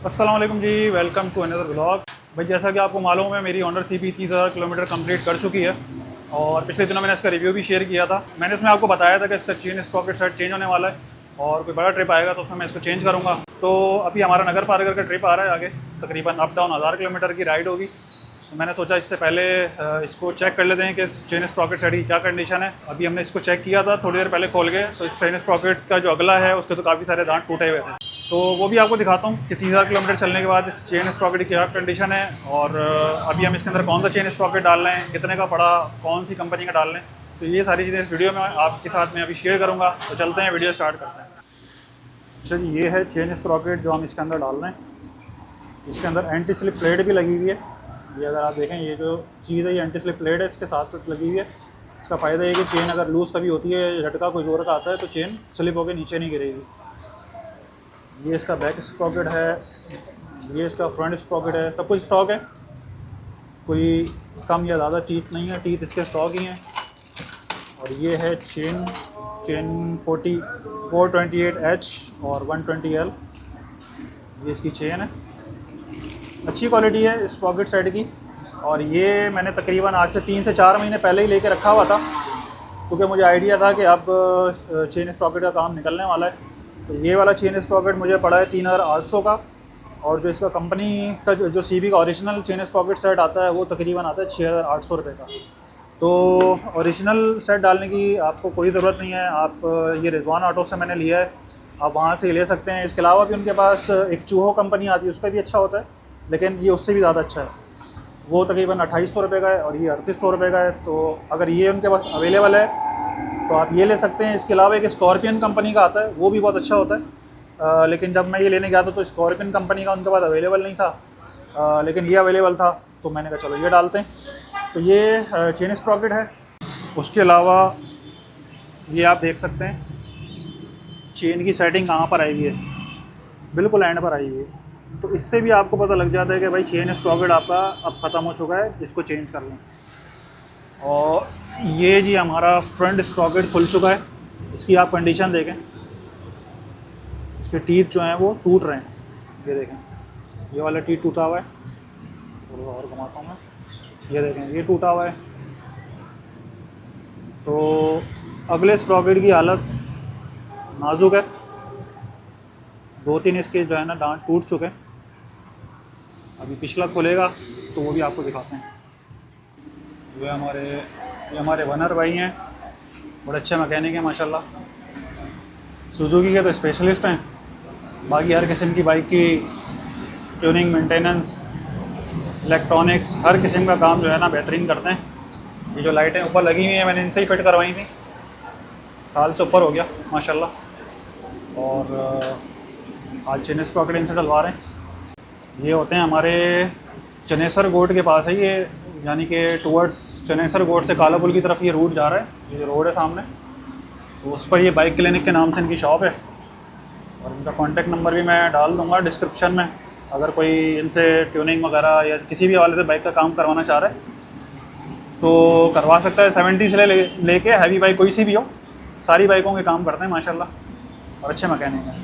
अस्सलाम वालेकुम जी, welcome to another blog. भाई जैसा कि आपको मालूम है मेरी होंडा CB 30,000 किलोमीटर कंप्लीट कर चुकी है और पिछले दिनों मैंने इसका रिव्यू भी शेयर किया था। मैंने इसमें आपको बताया था कि इसका चेन स्प्रॉकेट सेट चेंज होने वाला है और कोई बड़ा ट्रिप आएगा तो उसमें मैं इसको चेंज करूँगा। तो अभी हमारा नगर पार्कर का ट्रिप आ रहा है आगे, तकरीबन अप डाउन 1000 किलोमीटर की राइड होगी। तो मैंने सोचा इससे पहले इसको चेक कर लेते हैं कि चेन स्प्रॉकेट सेट की क्या कंडीशन है। अभी हमने इसको चेक किया था थोड़ी देर पहले खोल के, तो चेन स्प्रॉकेट का जो अगला है उसके तो काफ़ी सारे दांत टूटे हुए थे, तो वो भी आपको दिखाता हूँ कि 30,000 किलोमीटर चलने के बाद इस चेन स्प्रॉकेट की क्या कंडीशन है और अभी हम इसके अंदर कौन सा चेन स्प्रॉकेट डाल रहे हैं, कितने का पड़ा, कौन सी कंपनी का डाल रहे हैं। तो ये सारी चीज़ें इस वीडियो में आपके साथ में अभी शेयर करूँगा। तो चलते हैं, वीडियो स्टार्ट करते हैं। चलिए, ये है चेन स्प्रॉकेट जो हम इसके अंदर डाल रहे हैं। इसके अंदर एंटी स्लिप प्लेट भी लगी हुई है। ये अगर आप देखें, ये जो चीज़ है ये एंटी स्लिप प्लेट है, इसके साथ लगी हुई है। इसका फ़ायदा ये कि चेन अगर लूज़ कभी होती है, झटका कोई ज़ोर का आता है तो चेन स्लिप होकर नीचे नहीं गिरेगी। ये इसका बैक स्प्रॉकेट है, ये इसका फ्रंट स्प्रॉकेट है, सब कुछ स्टॉक है, कोई कम या ज़्यादा टीथ नहीं है, टीथ इसके स्टॉक ही हैं। और ये है चेन 428H और 120L, ये इसकी चेन है। अच्छी क्वालिटी है स्प्रॉकेट सेट की। और ये मैंने तकरीबन आज से 3 से 4 महीने पहले ही लेके रखा हुआ था, क्योंकि मुझे आइडिया था कि अब चेन स्प्रॉकेट का काम निकलने वाला है। तो ये वाला चेन स्प्रॉकेट मुझे पड़ा है 3,800 का, और जो इसका कंपनी का जो CB का ओरिजिनल चेन स्प्रॉकेट सेट आता है वो तकरीबन आता है 6,800 रुपये का। तो ओरिजिनल सेट डालने की आपको कोई ज़रूरत नहीं है, आप ये रिजवान ऑटो से मैंने लिया है, आप वहाँ से ले सकते हैं। इसके अलावा भी उनके पास एक चूहो कंपनी आती है, उसका भी अच्छा होता है, लेकिन ये उससे भी ज़्यादा अच्छा है। वो तकरीबन 2,800 रुपये का है और ये 3,800 रुपये का है। तो अगर ये उनके पास अवेलेबल है तो आप ये ले सकते हैं। इसके अलावा एक स्कॉर्पियन कंपनी का आता है, वो भी बहुत अच्छा होता है, लेकिन जब मैं ये लेने गया था तो स्कॉर्पियन कंपनी का उनके पास अवेलेबल नहीं था, लेकिन ये अवेलेबल था, तो मैंने कहा चलो ये डालते हैं। तो ये चेन स्प्रॉकेट है। उसके अलावा ये आप देख सकते हैं चेन की सेटिंग कहाँ पर आई हुई है, बिल्कुल एंड पर आई हुई है। तो इससे भी आपको पता लग जाता है कि भाई चेन स्प्रॉकेट आपका अब ख़त्म हो चुका है, इसको चेंज कर लें। और ये जी हमारा फ्रंट स्प्रॉकेट खुल चुका है। इसकी आप कंडीशन देखें, इसके टीथ जो हैं वो टूट रहे हैं, ये देखें, ये वाला टीथ टूटा हुआ है, और घुमाता हूँ मैं, ये देखें ये टूटा हुआ है। तो अगले स्प्रॉकेट की हालत नाजुक है, 2-3 इसके जो है ना दांत टूट चुके हैं। अभी पिछला खुलेगा तो वो भी आपको दिखाते हैं। ये हमारे वनर भाई हैं, बड़े अच्छे मैकेनिक हैं माशाल्लाह। सुजुकी के तो स्पेशलिस्ट हैं, बाकी हर किस्म की बाइक की ट्यूनिंग, मेंटेनेंस, इलेक्ट्रॉनिक्स, हर किस्म का काम जो है ना बेहतरीन करते हैं। ये जो लाइटें ऊपर लगी हुई हैं मैंने इनसे ही फिट करवाई थी, साल से ऊपर हो गया माशाल्लाह। और आज चेन स्प्रॉकेट इनसे डलवा रहे हैं। ये होते हैं हमारे चनेसर गोट के पास है ये, यानी कि टूवर्ड्स चनेसर गोट से कालापुल की तरफ ये रूट जा रहा है, ये जो रोड है सामने, तो उस पर ये बाइक क्लिनिक के नाम से इनकी शॉप है। और इनका कॉन्टैक्ट नंबर भी मैं डाल दूँगा डिस्क्रिप्शन में, अगर कोई इनसे ट्यूनिंग वगैरह या किसी भी हवाले से बाइक का काम करवाना चाह रहा है तो करवा सकता है। 70 से लेके हैवी बाइक कोई सी भी हो, सारी बाइकों के काम करते हैं माशाल्लाह, और अच्छे मैकेनिक हैं।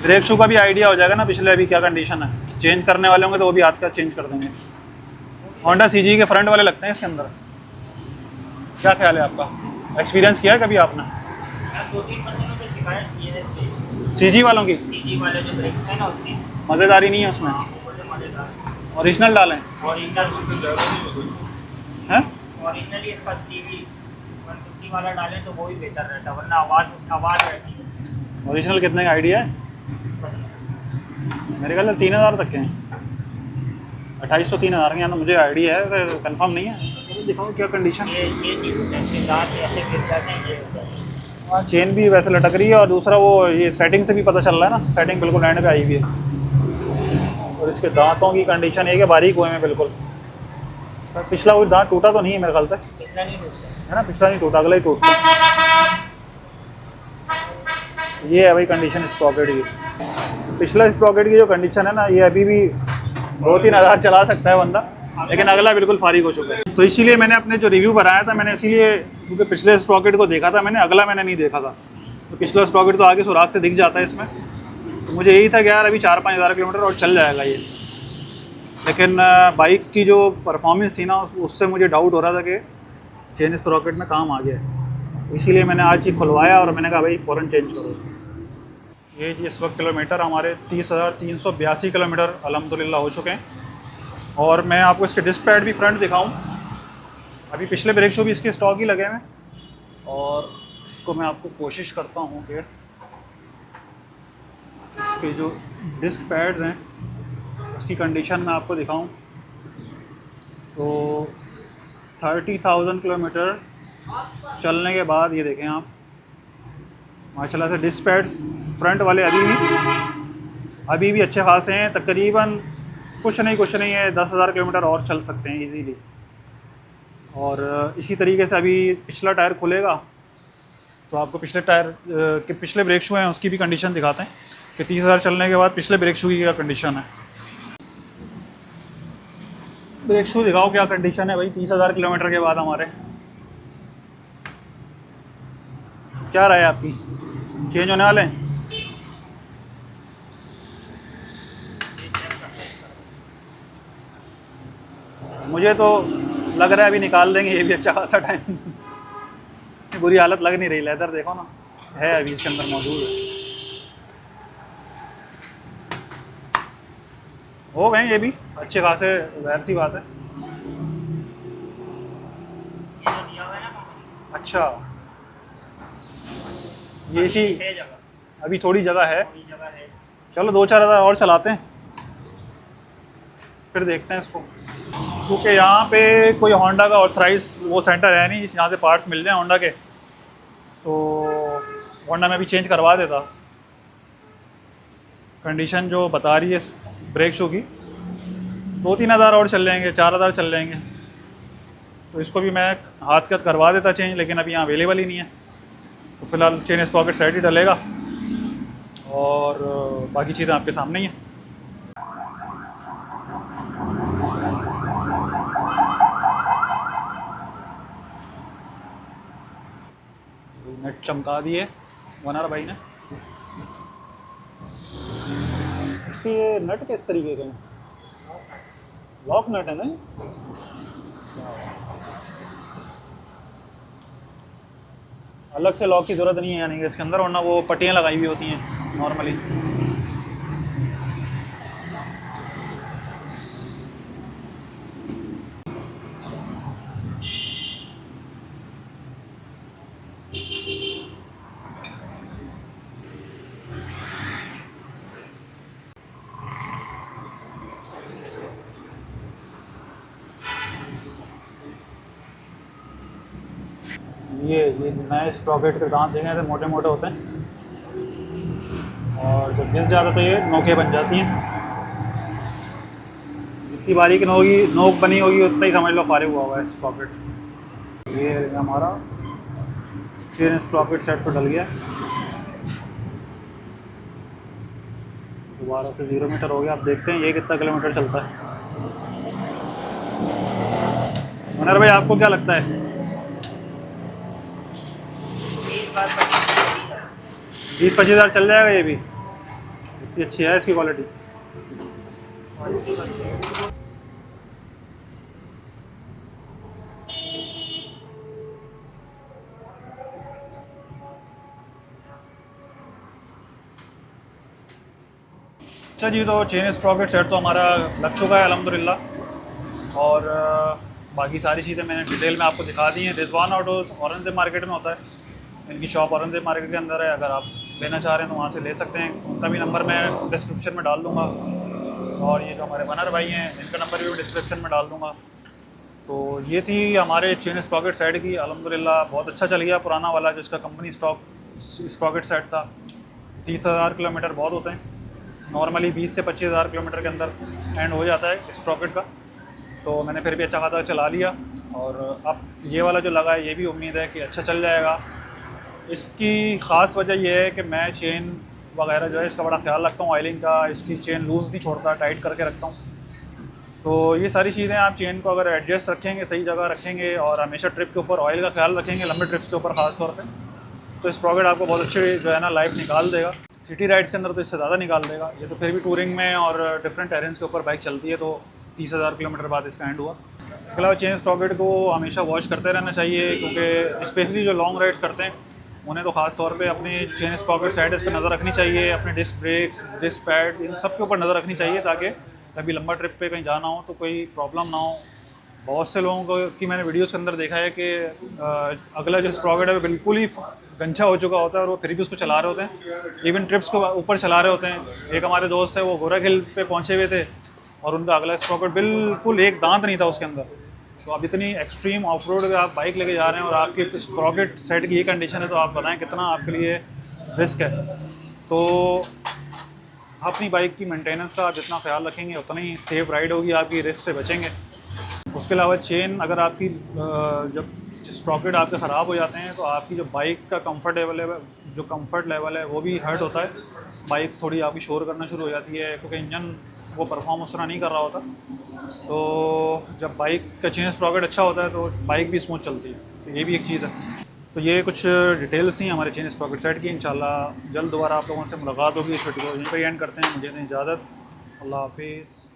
ब्रेक शू का भी आइडिया हो जाएगा ना पिछले अभी क्या कंडीशन है, चेंज करने वाले होंगे तो वो भी हाथ का चेंज कर देंगे। होंडा CG के फ्रंट वाले लगते हैं इसके अंदर। क्या ख्याल है आपका, एक्सपीरियंस किया है कभी आपने? 2-3 महीनों से शिकायत की है CG वालों की? CG वाले जो ब्रेक है ना उसकी मज़ेदारी नहीं है उसमें। मज़ेदार ओरिजिनल डालें हैं, ओरिजिनली इसका CG 150 वाला डालें तो वो ही बेहतर रहता, वरना आवाज़ रहती है। ओरिजिनल कितने का आइडिया है? मेरे ख्याल से 3,000 तक के हैं, 2,500-3,000 के यहाँ। तो मुझे आइडिया है, कंफर्म नहीं है। तो दिखाओ क्या कंडीशन। ये चीज़ दांत ऐसे गिर जाते हैं, ये होता है। हाँ, चेन भी वैसे लटक रही है, और दूसरा वो ये सेटिंग से भी पता चल रहा है ना, सेटिंग बिल्कुल एंड पे आई हुई है। और इसके दांतों की कंडीशन है कि बारीक हुए हैं बिल्कुल। पिछला कोई दांत टूटा तो नहीं है मेरे ख्याल से, पिछला नहीं टूटता है ना, पिछला नहीं टूटा, अगला ही टूटा। ये है भाई कंडीशन स्प्रॉकेट की। पिछला स्प्रॉकेट की जो कंडीशन है ना, ये अभी भी 2-3 हज़ार चला सकता है बंदा, लेकिन अगला बिल्कुल फारिग हो चुका है। तो इसीलिए मैंने अपने जो रिव्यू बनाया था, मैंने इसीलिए क्योंकि पिछले स्प्रॉकेट को देखा था मैंने, अगला मैंने नहीं देखा था। तो पिछला स्प्रॉकेट तो आगे सुराख से दिख जाता है इसमें, तो मुझे यही था कि यार अभी 4-5 हज़ार किलोमीटर और चल जाएगा ये, लेकिन बाइक की जो परफॉर्मेंस थी ना उससे मुझे डाउट हो रहा था कि चेन स्प्रॉकेट में काम आ गया है। इसीलिए मैंने आज ही खुलवाया और मैंने कहा भाई फ़ौरन चेंज करो उसको। ये जी इस वक्त किलोमीटर हमारे 30,382 किलोमीटर अल्हम्दुलिल्लाह हो चुके हैं। और मैं आपको इसके डिस्क पैड भी फ्रंट दिखाऊं, अभी पिछले ब्रेक शो भी इसके स्टॉक ही लगे हुए हैं। और इसको मैं आपको कोशिश करता हूं कि इसके जो डिस्क पैड्स हैं उसकी कंडीशन मैं आपको दिखाऊं। तो 30,000 किलोमीटर चलने के बाद ये देखें आप, माशाल्लाह से डिस्क पैड्स फ्रंट वाले अभी भी अच्छे खासे हैं। तकरीबन कुछ नहीं है 10,000 किलोमीटर और चल सकते हैं इजीली। और इसी तरीके से अभी पिछला टायर खुलेगा तो आपको पिछले टायर के पिछले ब्रेक शू हैं उसकी भी कंडीशन दिखाते हैं कि 30,000 चलने के बाद पिछले ब्रेक शू की क्या कंडीशन है। ब्रेक शू दिखाओ क्या कंडीशन है भाई 30,000 किलोमीटर के बाद हमारे। क्या राय है आपकी, चेंज होने वाले हैं? मुझे तो लग रहा है अभी निकाल देंगे ये भी अच्छा खासा टाइम। बुरी हालत लग नहीं रही, लेदर देखो ना है अभी इसके अंदर मौजूद है। हो गए ये भी अच्छे खासे, जाहिर सी बात है। अच्छा ये सी अभी थोड़ी जगह है, चलो 2-4 हज़ार और चलाते हैं फिर देखते हैं इसको, क्योंकि यहाँ पे कोई होंडा का ऑथराइज वो सेंटर है नहीं जहाँ से पार्ट्स मिल जाए होंडा के। तो होंडा में भी चेंज करवा देता। कंडीशन जो बता रही है ब्रेक शू की 2-3 हज़ार और चल जाएंगे, 4 हज़ार चल जाएंगे। तो इसको भी मैं हाथ कट करवा देता चेंज, लेकिन अभी यहाँ अवेलेबल ही नहीं है। तो फ़िलहाल चेन स्प्रॉकेट साइड ही डलेगा और बाकी चीज़ें आपके सामने ही हैं। नट चमका दिए वनर भाई ने। इसके ये नट किस तरीके के हैं? लॉक नट है ना? अलग से लॉक की ज़रूरत नहीं है यानी कि इसके अंदर, वरना वो पट्टियाँ लगाई हुई होती हैं नॉर्मली। ये नए स्प्रॉकेट के दांत देखें ऐसे मोटे मोटे होते हैं और जब घिस जाता तो ये नोकें बन जाती हैं। जितनी बारीक नोक बनी होगी उतना ही समझ लो फारिग हुआ है स्प्रॉकेट। ये हमारा चेन स्प्रॉकेट सेट पर डल गया, दोबारा से 0 मीटर हो गया। आप देखते हैं ये कितना किलोमीटर चलता है। मनर भाई आपको क्या लगता है? 20-25 हज़ार चल जाएगा ये भी? इतनी अच्छी है इसकी क्वालिटी। अच्छा जी, तो चेन स्प्रॉकेट सेट तो हमारा लग चुका है अल्हम्दुलिल्लाह। और बाकी सारी चीज़ें मैंने डिटेल में आपको दिखा दी हैं। रिजवान ऑटोज़ औरंगज़ेब मार्केट में होता है, इनकी शॉप औरंगज़ेब मार्केट के अंदर है। अगर आप लेना चाह रहे हैं तो वहाँ से ले सकते हैं। उनका भी नंबर मैं डिस्क्रिप्शन में डाल दूँगा और ये जो हमारे वनर भाई हैं इनका नंबर भी डिस्क्रिप्शन में डाल दूँगा। तो ये थी हमारे चेन स्प्रॉकेट सेट की। अल्हम्दुलिल्लाह बहुत अच्छा चल गया। पुराना वाला जो इसका कंपनी स्टॉक स्प्रॉकेट सेट था, 30,000 किलोमीटर बहुत होते हैं नॉर्मली, 20 से 25 हज़ार किलोमीटर के अंदर एंड हो जाता है स्प्रॉकेट का। तो मैंने फिर भी अच्छा खासा चला लिया और अब ये वाला जो लगा है ये भी उम्मीद है कि अच्छा चल जाएगा। इसकी ख़ास वजह यह है कि मैं चेन वगैरह जो है इसका बड़ा ख्याल रखता हूँ, ऑयलिंग का। इसकी चेन लूज़ नहीं छोड़ता, टाइट करके रखता हूँ। तो ये सारी चीज़ें आप चेन को अगर एडजस्ट रखेंगे, सही जगह रखेंगे और हमेशा ट्रिप के ऊपर ऑयल का ख्याल रखेंगे, लंबे ट्रिप्स के ऊपर ख़ास तौर पे, तो स्प्रॉकेट आपको बहुत अच्छे जो है ना लाइफ निकाल देगा। सिटी राइड्स के अंदर तो इससे ज़्यादा निकाल देगा। ये तो फिर भी टूरिंग में और डिफरेंट टेरेंस के ऊपर बाइक चलती है, तो 30,000 किलोमीटर बाद इसका एंड हुआ। इसके अलावा चेन स्प्रॉकेट को हमेशा वॉश करते रहना चाहिए, क्योंकि स्पेशली जो लॉन्ग राइड्स करते हैं उन्हें तो ख़ास तौर पे अपनी चेन स्प्रॉकेट साइड इस पर नज़र रखनी चाहिए, अपने डिस्क ब्रेक्स, डिस्क पैड्स, इन सब के ऊपर नज़र रखनी चाहिए, ताकि कभी लंबा ट्रिप पे कहीं जाना हो तो कोई प्रॉब्लम ना हो। बहुत से लोगों को की मैंने वीडियोस के अंदर देखा है कि अगला जो स्प्रॉकेट है वो बिल्कुल ही गंजा हो चुका होता है और वो फिर भी उसको चला रहे होते हैं, इवन ट्रिप्स को ऊपर चला रहे होते हैं। एक हमारे दोस्त है, वो गोरख हिल पे पहुँचे हुए थे और उनका अगला स्प्रॉकेट बिल्कुल एक दांत नहीं था उसके अंदर। तो आप इतनी एक्सट्रीम ऑफ रोड आप बाइक लेके जा रहे हैं और आपकी स्प्रॉकेट सेट की ये कंडीशन है, तो आप बताएं कितना आपके लिए रिस्क है। तो अपनी बाइक की मेंटेनेंस का जितना ख्याल रखेंगे उतना ही सेफ राइड होगी, आपकी रिस्क से बचेंगे। उसके अलावा चेन अगर आपकी जब स्प्रॉकेट आपके ख़राब हो जाते हैं तो आपकी जो बाइक का कंफर्ट लेवल है वो भी हर्ट होता है। बाइक थोड़ी आपकी शोर करना शुरू हो जाती है, क्योंकि इंजन वो परफॉर्म उस तरह नहीं कर रहा होता। तो जब बाइक का चेन स्प्रॉकेट अच्छा होता है तो बाइक भी स्मूथ चलती है, तो ये भी एक चीज़ है। तो ये कुछ डिटेल्स थी हमारे चेन स्प्रॉकेट सेट की। इंशाल्लाह जल्द दोबारा आप लोगों से मुलाकात होगी। इस वीडियो को यहीं पर एंड करते हैं। मुझे दें इजाज़त। अल्लाह हाफिज़।